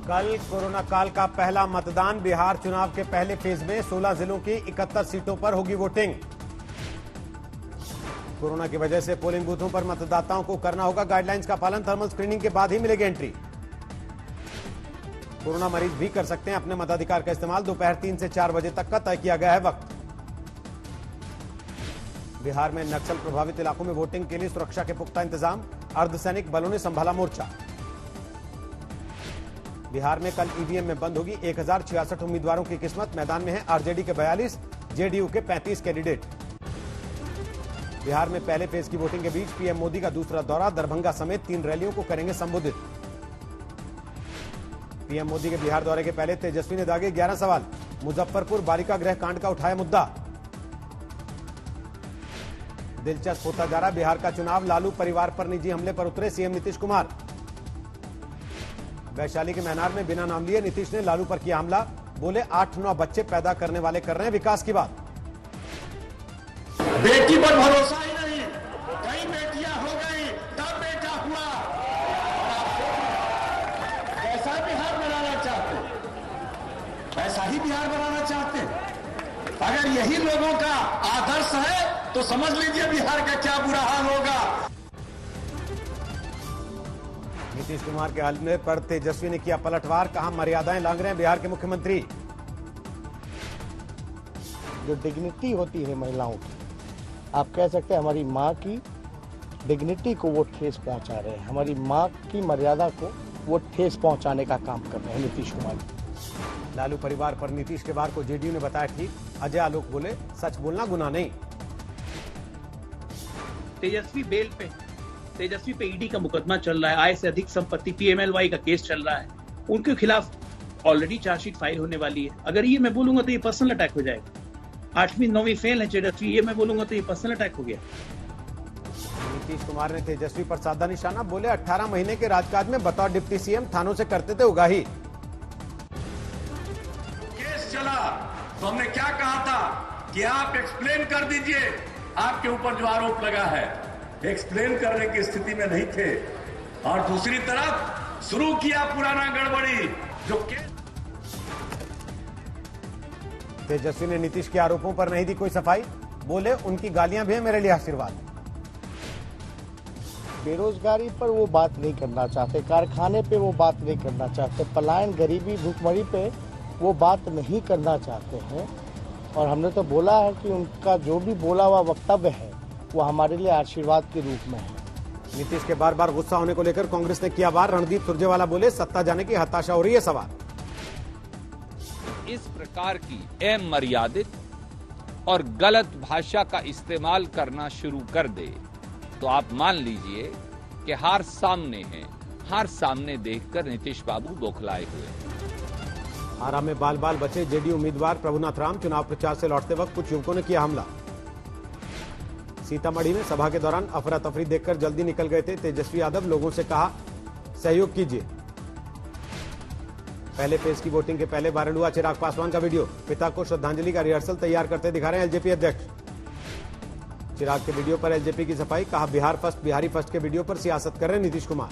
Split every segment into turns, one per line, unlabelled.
कल कोरोना काल का पहला मतदान। बिहार चुनाव के पहले फेज में 16 जिलों की 71 सीटों पर होगी वोटिंग। कोरोना की वजह से पोलिंग बूथों पर मतदाताओं को करना होगा गाइडलाइंस का पालन। थर्मल स्क्रीनिंग के बाद ही मिलेगी एंट्री। कोरोना मरीज भी कर सकते हैं अपने मताधिकार का इस्तेमाल। दोपहर 3 से 4 बजे तक का तय किया गया है वक्त। बिहार में नक्सल प्रभावित इलाकों में वोटिंग के लिए सुरक्षा के पुख्ता इंतजाम। अर्धसैनिक बलों ने संभाला मोर्चा। बिहार में कल ईवीएम में बंद होगी 1066 उम्मीदवारों की किस्मत। मैदान में है आरजेडी के 42, जेडीयू के 35 कैंडिडेट। बिहार में पहले फेज की वोटिंग के बीच पीएम मोदी का दूसरा दौरा। दरभंगा समेत 3 रैलियों को करेंगे संबोधित। पीएम मोदी के बिहार दौरे के पहले तेजस्वी ने दागे 11 सवाल। मुजफ्फरपुर बालिका गृह कांड का उठाया मुद्दा। दिलचस्प होता जा रहा बिहार का चुनाव। लालू परिवार पर निजी हमले पर उतरे सीएम नीतीश कुमार। वैशाली के मैनार में बिना नाम लिए नीतीश ने लालू पर किया हमला। बोले 8-9 बच्चे पैदा करने वाले कर रहे हैं विकास की बात।
बेटी पर भरोसा ही नहीं, कई बेटियां हो गई तब बेटा हुआ। कैसा बिहार बनाना चाहते, ऐसा ही बिहार बनाना चाहते। अगर यही लोगों का आदर्श है तो समझ लीजिए बिहार का क्या बुरा हाल होगा।
नीतीश कुमार के हमले पर तेजस्वी ने किया पलटवार। कहा मर्यादाएं लांघ रहे हैं बिहार के मुख्यमंत्री।
जो डिग्निटी होती है महिलाओं की, आप कह सकते हैं हमारी माँ की डिग्निटी को वो ठेस पहुंचा रहे हैं। हमारी माँ की मर्यादा को वो ठेस पहुंचाने का काम कर रहे हैं नीतीश कुमार।
लालू परिवार पर नीतीश के वार को जेडीयू ने बताया ठीक। अजय आलोक बोले सच बोलना गुनाह नहीं।
तेजस्वी बेल पे, तेजस्वी पे ईडी का मुकदमा चल रहा है। आय से अधिक संपत्ति पीएमएलवाई का केस चल रहा है। उनके खिलाफ ऑलरेडी चार्जशीट फाइल होने वाली है। अगर ये मैं बोलूंगा तो ये पर्सनल अटैक हो जाएगा। 8वीं 9वीं फेल है तेजस्वी, ये मैं बोलूंगा तो ये पर्सनल अटैक हो गया।
नीतीश कुमार ने तेजस्वी पर साधा निशाना। बोले 18 महीने के राजकाज में बतौर डिप्टी सीएम थानों से करते थे उगाही।
केस चला तो हमने क्या कहा था कि आप एक्सप्लेन कर दीजिए आपके ऊपर जो आरोप लगा है। एक्सप्लेन करने की स्थिति में नहीं थे और दूसरी तरफ शुरू किया पुराना गड़बड़ी जो
तेजस्वी ने नीतीश के आरोपों पर नहीं दी कोई सफाई। बोले उनकी गालियां भी है मेरे लिए आशीर्वाद।
बेरोजगारी पर वो बात नहीं करना चाहते, कारखाने पे वो बात नहीं करना चाहते, पलायन, गरीबी, भूखमरी पे वो बात नहीं करना चाहते हैं। और हमने तो बोला है कि उनका जो भी बोला हुआ वक्तव्य है वो हमारे लिए आशीर्वाद के रूप में है।
नीतीश के बार बार गुस्सा होने को लेकर कांग्रेस ने किया वार। रणदीप सुरजेवाला बोले सत्ता जाने की हताशा हो रही है सवाल।
इस प्रकार की अमर्यादित और गलत भाषा का इस्तेमाल करना शुरू कर दे तो आप मान लीजिए कि हार सामने है। हार सामने देखकर नीतीश बाबू बौखलाए हुए।
आरा में बाल बाल बचे जेडीयू उम्मीदवार प्रभुनाथ राम। चुनाव प्रचार से लौटते वक्त कुछ युवकों ने किया हमला। सीतामढ़ी में सभा के दौरान अफरा तफरी देखकर जल्दी निकल गए थे तेजस्वी यादव। लोगों से कहा सहयोग कीजिए। पहले फेज की वोटिंग के पहले वायरल हुआ चिराग पासवान का वीडियो। पिता को श्रद्धांजलि का रिहर्सल तैयार करते दिखा रहे हैं एलजेपी अध्यक्ष। चिराग के वीडियो पर एलजेपी की सफाई। कहा बिहार फर्स्ट, बिहारी फर्स्ट के वीडियो पर सियासत कर रहे हैं नीतीश कुमार।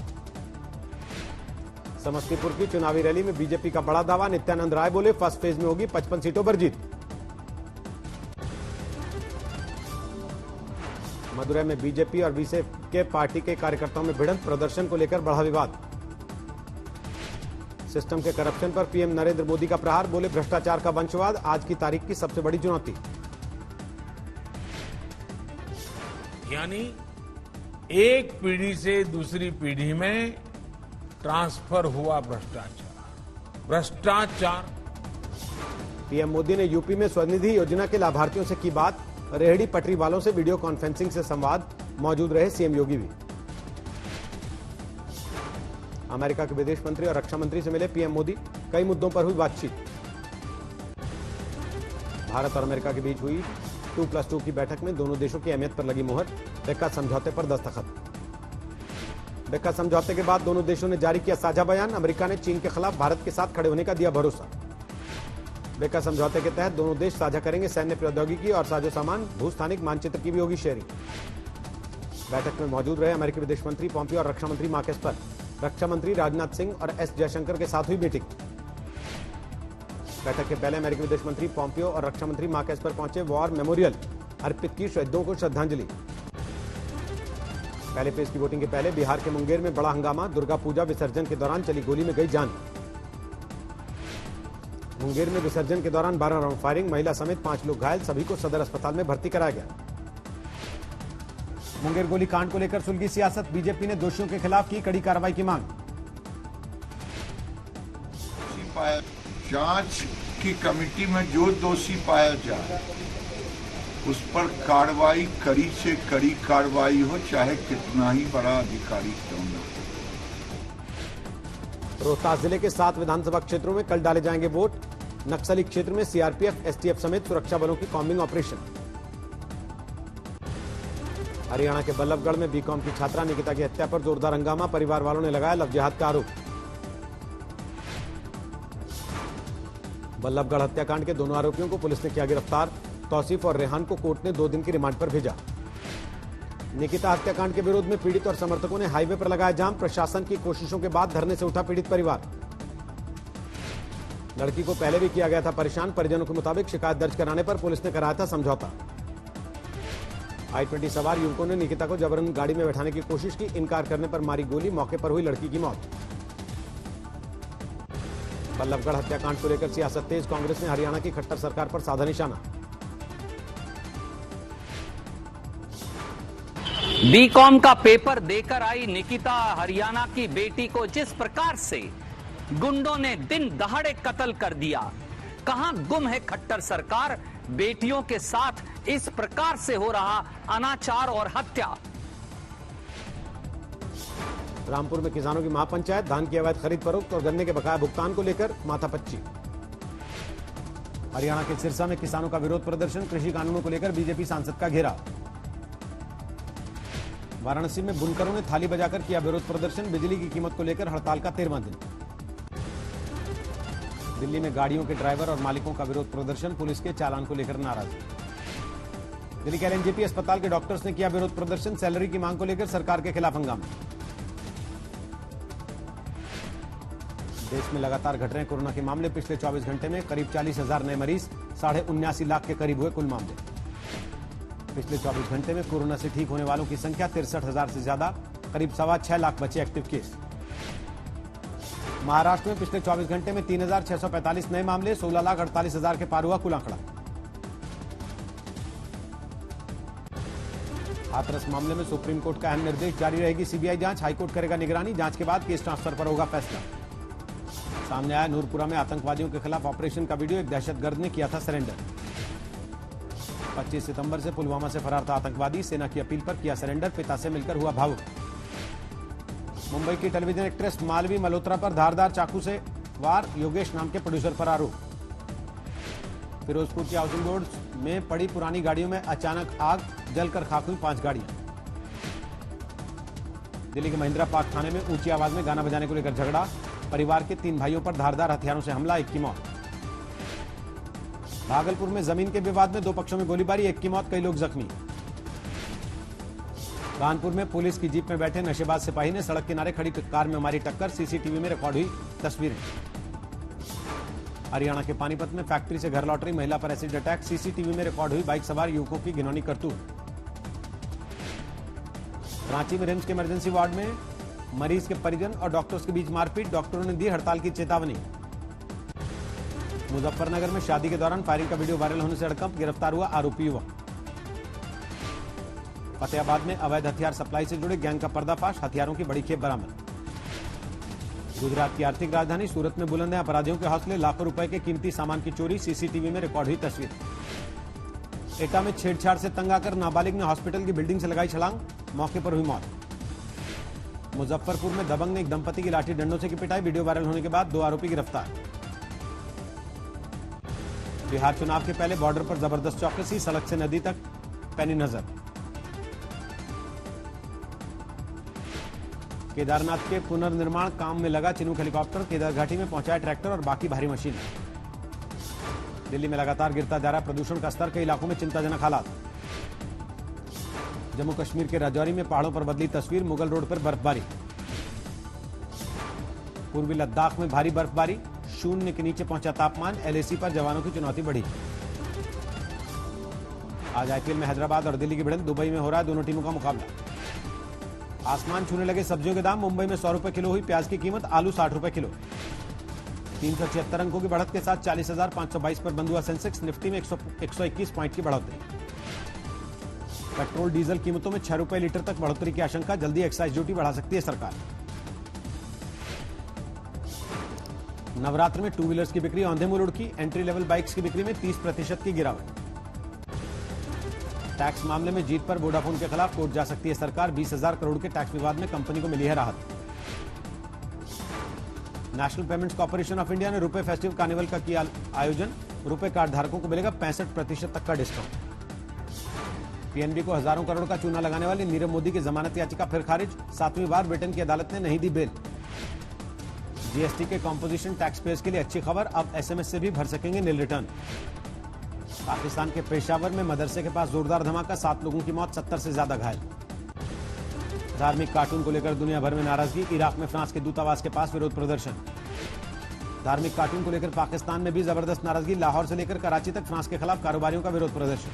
समस्तीपुर की चुनावी रैली में बीजेपी का बड़ा दावा। नित्यानंद राय बोले फर्स्ट फेज में होगी 55 सीटों पर जीत। मदुरै में बीजेपी और बीजेपी के पार्टी के कार्यकर्ताओं में भिड़ंत। प्रदर्शन को लेकर बढ़ा विवाद। सिस्टम के करप्शन पर पीएम नरेंद्र मोदी का प्रहार। बोले भ्रष्टाचार का वंशवाद आज की तारीख की सबसे बड़ी चुनौती।
यानी एक पीढ़ी से दूसरी पीढ़ी में ट्रांसफर हुआ भ्रष्टाचार।
पीएम मोदी ने यूपी में स्वनिधि योजना के लाभार्थियों से की बात। रेहड़ी पटरी वालों से वीडियो कॉन्फ्रेंसिंग से संवाद। मौजूद रहे सीएम योगी भी। अमेरिका के विदेश मंत्री और रक्षा मंत्री से मिले पीएम मोदी। कई मुद्दों पर हुई बातचीत। भारत और अमेरिका के बीच हुई 2+2 की बैठक में दोनों देशों की अहमियत पर लगी मोहर। बेका समझौते पर दस्तखत। बेका समझौते के बाद दोनों देशों ने जारी किया साझा बयान। अमेरिका ने चीन के खिलाफ भारत के साथ खड़े होने का दिया भरोसा। बेका समझौते के तहत दोनों देश साझा करेंगे सैन्य प्रौद्योगिकी और साजो सामान। भूस्थानिक मानचित्र की भी होगी शेयरिंग। बैठक में मौजूद रहे अमेरिकी विदेश मंत्री पॉम्पियो और रक्षा मंत्री मार्क एस्पर। रक्षा मंत्री राजनाथ सिंह और एस जयशंकर के साथ हुई मीटिंग। बैठक के पहले अमेरिकी विदेश मंत्री पॉम्पियो और रक्षा मंत्री मार्केस पर पहुंचे। वॉर मेमोरियल अर्पित की शहीदों को श्रद्धांजलि। पहले फेज की वोटिंग के पहले बिहार के मुंगेर में बड़ा हंगामा। दुर्गा पूजा विसर्जन के दौरान चली गोली में गई जान। मुंगेर में विसर्जन के दौरान 12 राउंड फायरिंग। महिला समेत 5 लोग घायल। सभी को सदर अस्पताल में भर्ती कराया गया। मुंगेर गोली कांड को लेकर सुलगी सियासत। बीजेपी ने दोषियों के खिलाफ की कड़ी कार्रवाई की मांग।
जांच की कमेटी में जो दोषी पाया जाए उस पर कार्रवाई, कड़ी से कड़ी कार्रवाई हो, चाहे कितना ही बड़ा अधिकारी क्यों न हो।
रोहतास जिले के 7 विधानसभा क्षेत्रों में कल डाले जाएंगे वोट। नक्सली क्षेत्र में सीआरपीएफ, एसटीएफ समेत सुरक्षा बलों की कॉम्बिंग ऑपरेशन। हरियाणा के बल्लभगढ़ में बीकॉम की छात्रा निकिता की हत्या पर जोरदार हंगामा। परिवार वालों ने लगाया लव जिहाद का आरोप। बल्लभगढ़ हत्याकांड के दोनों आरोपियों को पुलिस ने किया गिरफ्तार। तौसीफ और रेहान को कोर्ट ने 2 दिन की रिमांड पर भेजा। निकिता हत्याकांड के विरोध में पीड़ित और समर्थकों ने हाईवे पर लगाया जाम। प्रशासन की कोशिशों के बाद धरने से उठा पीड़ित परिवार। लड़की को पहले भी किया गया था परेशान। परिजनों के मुताबिक शिकायत दर्ज कराने पर पुलिस ने कराया था समझौता। i20 सवार युवकों ने निकिता को जबरन गाड़ी में बैठाने की कोशिश की। इनकार करने पर मारी गोली। मौके पर हुई लड़की की मौत। बल्लभगढ़ हत्याकांड को लेकर सियासत तेज। कांग्रेस ने हरियाणा की खट्टर सरकार पर साधा निशाना।
बीकॉम का पेपर देकर आई निकिता हरियाणा की बेटी को जिस प्रकार से गुंडों ने दिन दहाड़े कत्ल कर दिया, कहां गुम है खट्टर सरकार? बेटियों के साथ इस प्रकार से हो रहा अनाचार और हत्या।
रामपुर में किसानों की महापंचायत। धान की अवैध खरीद फरोख्त और गन्ने के बकाया भुगतान को लेकर माथापच्ची। हरियाणा के सिरसा में किसानों का विरोध प्रदर्शन। कृषि कानूनों को लेकर बीजेपी सांसद का घेराव। वाराणसी में बुनकरों ने थाली बजाकर किया विरोध प्रदर्शन। बिजली की कीमत को लेकर हड़ताल का 13वां दिन। दिल्ली में गाड़ियों के ड्राइवर और मालिकों का विरोध प्रदर्शन। पुलिस के चालान को लेकर नाराजगी। दिल्ली के एलएनजेपी अस्पताल के डॉक्टर्स ने किया विरोध प्रदर्शन। सैलरी की मांग को लेकर सरकार के खिलाफ हंगामा। देश में लगातार घट रहे हैं कोरोना के मामले। पिछले 24 घंटे में करीब 40,000 नए मरीज। 79.5 लाख के करीब हुए कुल मामले। पिछले 24 घंटे में कोरोना से ठीक होने वालों की संख्या 63,000 से ज्यादा। करीब 6.25 लाख बचे एक्टिव केस। महाराष्ट्र में पिछले 24 घंटे में 3,645 नए मामले। 16,48,000 के पार हुआ कुल आंकड़ा। हाथरस मामले में सुप्रीम कोर्ट का अहम निर्देश। जारी रहेगी सीबीआई जांच। हाईकोर्ट करेगा निगरानी। जांच के बाद केस ट्रांसफर पर होगा फैसला। सामने आया नूरपुरा में आतंकवादियों के खिलाफ ऑपरेशन का वीडियो। एक दहशतगर्द ने किया था सरेंडर। 25 सितंबर से पुलवामा से फरार था आतंकवादी। सेना की अपील पर किया सरेंडर। पिता से मिलकर हुआ भावुक। मुंबई की टेलीविजन एक्ट्रेस मालवी मल्होत्रा पर धारदार चाकू से वार। योगेश नाम के प्रोड्यूसर पर आरोप। फिरोजपुर की हाउसिंग बोर्ड में पड़ी पुरानी गाड़ियों में अचानक आग। जलकर खाक हुई 5 गाड़ियां। दिल्ली के महिंद्रा पार्क थाने में ऊंची आवाज में गाना बजाने को लेकर झगड़ा। परिवार के 3 भाइयों पर धारदार हथियारों से हमला। 1 की मौत। भागलपुर में जमीन के विवाद में 2 पक्षों में गोलीबारी। 1 की मौत, कई लोग जख्मी। कानपुर में पुलिस की जीप में बैठे नशेबाज सिपाही ने सड़क किनारे खड़ी कार में मारी टक्कर। सीसीटीवी में रिकॉर्ड हुई तस्वीरें। हरियाणा के पानीपत में फैक्ट्री से घर लौट रही महिला पर एसिड अटैक। सीसीटीवी में रिकॉर्ड हुई बाइक सवार युवकों की घिनौनी करतूत। रांची में रिम्स के इमरजेंसी वार्ड में मरीज के परिजन और डॉक्टर्स के बीच मारपीट। डॉक्टरों ने दी हड़ताल की चेतावनी। मुजफ्फरनगर में शादी के दौरान फायरिंग का वीडियो वायरल होने से हड़कंप। गिरफ्तार हुआ आरोपी युवक। फतेहाबाद में अवैध हथियार सप्लाई से जुड़े गैंग का पर्दाफाश। हथियारों की बड़ी खेप बरामद। गुजरात की आर्थिक राजधानी सूरत में बुलंद है अपराधियों के हौसले। लाखों रुपए के कीमती सामान की चोरी। सीसीटीवी में रिकॉर्ड हुई तस्वीर। एटा में छेड़छाड़ से तंग आकर नाबालिग ने हॉस्पिटल की बिल्डिंग से लगाई छलांग। मौके पर हुई मौत। मुजफ्फरपुर में दबंग ने एक दंपति की लाठी डंडों से की पिटाई। वीडियो वायरल होने के बाद 2 आरोपी गिरफ्तार। बिहार चुनाव के पहले बॉर्डर पर जबरदस्त चौकसी। सड़क से नदी तक पैनी नजर। केदारनाथ के पुनर्निर्माण काम में लगा चिनूक हेलीकॉप्टर। केदार घाटी में पहुंचाया ट्रैक्टर और बाकी भारी मशीनें। दिल्ली में लगातार गिरता जा रहा प्रदूषण का स्तर। कई इलाकों में चिंताजनक हालात। जम्मू कश्मीर के राजौरी में पहाड़ों पर बदली तस्वीर। मुगल रोड पर बर्फबारी। पूर्वी लद्दाख में भारी बर्फबारी, शून्य के नीचे पहुंचा तापमान, एलएसी पर जवानों की चुनौती बढ़ी। आज आईपीएल में हैदराबाद और दिल्ली की भिड़ंत, दुबई में हो रहा है दोनों टीमों का मुकाबला। आसमान छूने लगे सब्जियों के दाम, मुंबई में 100 रुपए किलो हुई प्याज की कीमत, आलू 60 रुपए किलो। 376 अंकों की बढ़त के साथ 40,522 पर बंद हुआ सेंसेक्स, निफ्टी में 121 पॉइंट की बढ़ोतरी। पेट्रोल डीजल कीमतों में 6 रुपए लीटर तक बढ़ोतरी की आशंका, जल्दी एक्साइज ड्यूटी बढ़ा सकती है सरकार। नवरात्र में टू व्हीलर्स की बिक्री औंधे-मुंह लुढ़की, एंट्री लेवल बाइक्स की बिक्री में 30% की गिरावट। टैक्स मामले में जीत पर वोडाफोन के खिलाफ कोर्ट जा सकती है सरकार, 20,000 करोड़ के टैक्स विवाद में कंपनी को मिली है राहत। National payments corporation of India ने रुपए फेस्टिव कार्निवल का किया आयोजन, रुपए कार्ड धारकों को मिलेगा 65% तक का डिस्काउंट। पीएनबी को हजारों करोड़ का चूना लगाने वाली नीरव मोदी की जमानत याचिका फिर खारिज, 7वीं बार ब्रिटेन की अदालत ने नहीं दी बेल। जीएसटी के कॉम्पोजिशन टैक्स पेयर्स के लिए अच्छी खबर, अब एसएमएस से भी भर सकेंगे नील रिटर्न। पाकिस्तान के पेशावर में मदरसे के पास जोरदार धमाका, 7 लोगों की मौत, 70 से ज्यादा घायल। धार्मिक कार्टून को लेकर दुनिया भर में नाराजगी, इराक में फ्रांस के दूतावास के पास विरोध प्रदर्शन। धार्मिक कार्टून को लेकर पाकिस्तान में भी जबरदस्त नाराजगी, लाहौर से लेकर कराची तक फ्रांस के खिलाफ कारोबारियों का विरोध प्रदर्शन।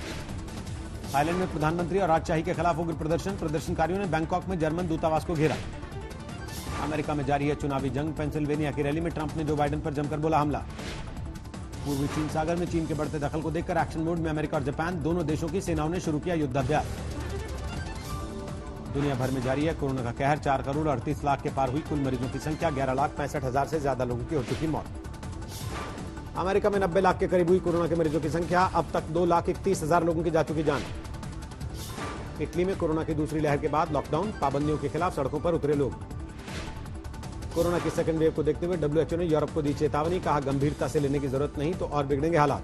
थाईलैंड में प्रधानमंत्री और राजशाही के खिलाफ उग्र प्रदर्शन, प्रदर्शनकारियों ने बैंकॉक में जर्मन दूतावास को घेरा। अमेरिका में जारी है चुनावी जंग, पेंसिल्वेनिया की रैली में ट्रंप ने जो बाइडेन पर जमकर बोला हमला। पूर्वी चीन सागर में चीन के बढ़ते दखल को देखकर एक्शन मोड में अमेरिका और जापान, दोनों देशों की सेनाओं ने शुरू किया युद्धाभ्यास। दुनिया भर में जारी है कोरोना का कहर, 4 करोड़ 38 लाख के पार हुई कुल मरीजों की संख्या, 11,65,000 से ज्यादा लोगों की हो चुकी मौत। अमेरिका में 90 लाख के करीब हुई कोरोना के मरीजों की संख्या, अब तक 2,31,000 लोगों की जा चुकी जान। इटली में कोरोना की दूसरी लहर के बाद लॉकडाउन, पाबंदियों के खिलाफ सड़कों पर उतरे लोग। कोरोना की सेकंड वेव को देखते हुए डब्ल्यूएचओ ने यूरोप को दी चेतावनी, कहा गंभीरता से लेने की जरूरत नहीं तो और बिगड़ेंगे हालात।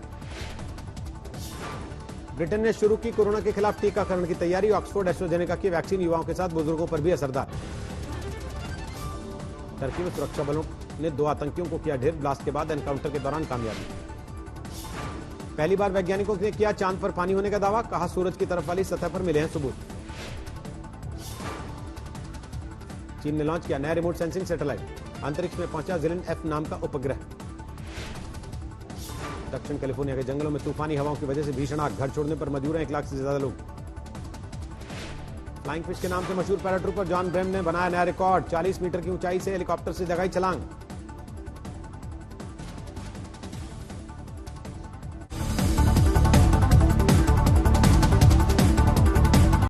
ब्रिटेन ने शुरू की कोरोना के खिलाफ टीकाकरण की तैयारी, ऑक्सफोर्ड एस्ट्राजेनेका की वैक्सीन युवाओं के साथ बुजुर्गों पर भी असरदार। टर्की में सुरक्षा बलों ने 2 आतंकियों को किया ढेर, ब्लास्ट के बाद एनकाउंटर के दौरान कामयाबी। पहली बार वैज्ञानिकों ने किया चांद पर पानी होने का दावा, कहा सूरज की तरफ वाली सतह पर मिले हैं सबूत। चीन ने लॉन्च किया नया रिमोट सेंसिंग सैटेलाइट, अंतरिक्ष में पहुंचा जिलिन एफ नाम का उपग्रह। दक्षिण कैलिफोर्निया के जंगलों में तूफानी हवाओं की वजह से भीषण आग, घर छोड़ने पर मजबूर हैं 1 लाख से ज्यादा लोग। फ्लाइंग फिश के नाम से मशहूर पैराट्रूपर जॉन ब्रेम ने बनाया नया रिकॉर्ड, 40 मीटर की ऊंचाई से हेलीकॉप्टर से जगाई छलांग।